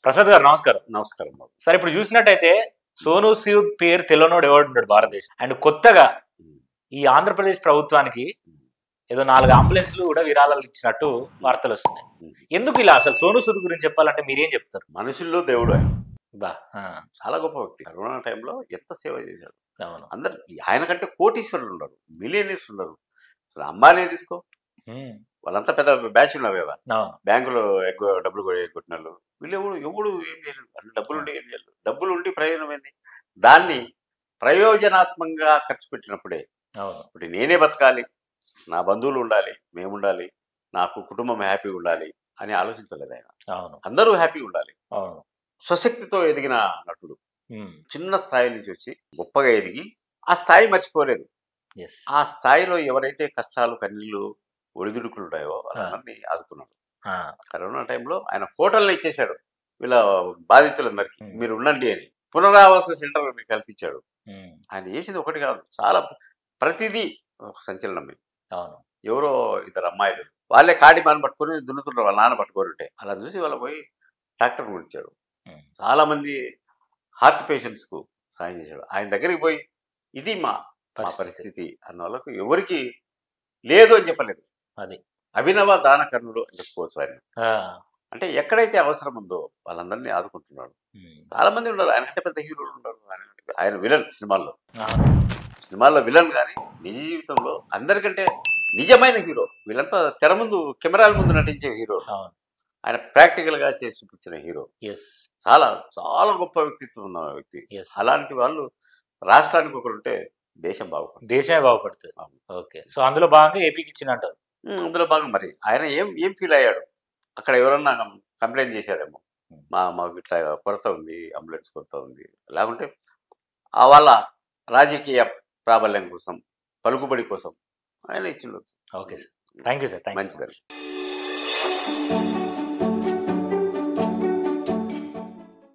ప్రసాద్ గారు నమస్కారం. నమస్కారం బాబు. సార్ ఇప్పుడు చూసినట్టయితే సోనూ సూద్ పేరు తెలియనోడు ఎవడు ఉంటాడు భారతదేశం. అండ్ కొత్తగా ఈ ఆంధ్రప్రదేశ్ ప్రభుత్వానికి ఏదో 4 అంబులెన్స్లు కూడా విరాళాలు ఇచ్చినట్టు వార్తలు వస్తున్నాయి. ఎందుకు ఇలా? అసలు సోనూ సూద్ గురించి చెప్పాలంటే మీరేం చెప్తారు? మనుషుల్లో దేవుడు ఆయన. బా చాలా గొప్ప వ్యక్తి. కరోనా టైంలో ఎంత సేవ చేశాడు. అవును. అందరు ఆయన కంటే కోటీశ్వరులు ఉండరు, మిలియనీర్స్ ఉండరు. అసలు అంబానీ తీసుకో, వాళ్ళంతా పెద్ద బ్యాచ్ ఉన్నారు కదా, బ్యాంకులో ఎక్కువ డబ్బులు కొట్టిన వాళ్ళు. వీళ్ళు ఎవడు ఏం చేయలేదు. అంటే డబ్బులు ఉండి ఏం చేయలేదు. డబ్బులు ఉండి ప్రయోజనం ఏంది? దాన్ని ప్రయోజనాత్మకంగా ఖర్చు పెట్టినప్పుడే ఇప్పుడు నేనే బతకాలి, నా బంధువులు ఉండాలి, మేము ఉండాలి, నాకు కుటుంబం హ్యాపీగా ఉండాలి అని ఆలోచించలేదు ఆయన. అందరూ హ్యాపీగా ఉండాలి. స్వశక్తితో ఎదిగిన నటుడు. చిన్న స్థాయి నుంచి వచ్చి గొప్పగా ఎదిగి ఆ స్థాయి మర్చిపోలేదు. ఆ స్థాయిలో ఎవరైతే కష్టాలు కన్నీళ్ళు ఒడిదుడుకులు ఉంటాయో వాళ్ళందరినీ ఆదుకున్నాడు. కరోనా టైంలో ఆయన హోటల్ని ఇచ్చేశాడు వీళ్ళ బాధితులందరికీ, మీరు ఉండండి అని. పునరావాస సెంటర్ మీకు కల్పించాడు. ఆయన చేసింది ఒకటి కాదు, చాలా. ప్రతిదీ ఒక సంచలనమే. ఎవరో 2 అమ్మాయిలు వాళ్ళే కాడి మాని పట్టుకొని దున్నుతుంటారు, వాళ్ళ నాన్న పట్టుకొని ఉంటే అలా చూసి వాళ్ళ పోయి డాక్టర్ గురించాడు. చాలా మంది హార్ట్ పేషెంట్స్ కు సాయం చేశాడు. ఆయన దగ్గరికి పోయి ఇది మా పరిస్థితి అన్న వాళ్ళకు ఎవరికి లేదు అని చెప్పలేదు. అది అభినవ దానకర్ణుడు అని చెప్పుకోవచ్చు ఆయన. అంటే ఎక్కడైతే అవసరం ఉందో వాళ్ళందరినీ ఆదుకుంటున్నాడు. చాలా మంది ఉన్నారు ఆయన కంటే పెద్ద హీరోలు ఉన్నారు. ఆయన విలన్ సినిమాల్లో విలన్, కానీ నిజ జీవితంలో అందరికంటే నిజమైన హీరో. వీళ్ళంతా తెర ముందు కెమెరాల ముందు నటించే హీరో, ఆయన ప్రాక్టికల్ గా చేసి చూపించిన హీరో. చాలా చాలా గొప్ప వ్యక్తిత్వం ఉన్న వ్యక్తి. అలాంటి వాళ్ళు రాష్ట్రానికి ఒకరుంటే దేశం బాగుపడుతుంది. దేశమే బాగుపడుతుంది. ఓకే. సో అందులో భాగంగా ఏపీకి ఇచ్చినట్టు. అందులో భాగం మరి ఆయన ఏం ఫీల్ అయ్యాడు? అక్కడ ఎవరన్నా కంప్లైంట్ చేశాడేమో, మాకు ఇట్లా కొరత ఉంది, అంబులెన్స్ కొరత ఉంది, లేకుంటే వాళ్ళ రాజకీయ ప్రాబల్యం కోసం, పలుకుబడి కోసం ఆయన ఇచ్చిండొచ్చు. Okay sir, thank you sir. మంచిదండి.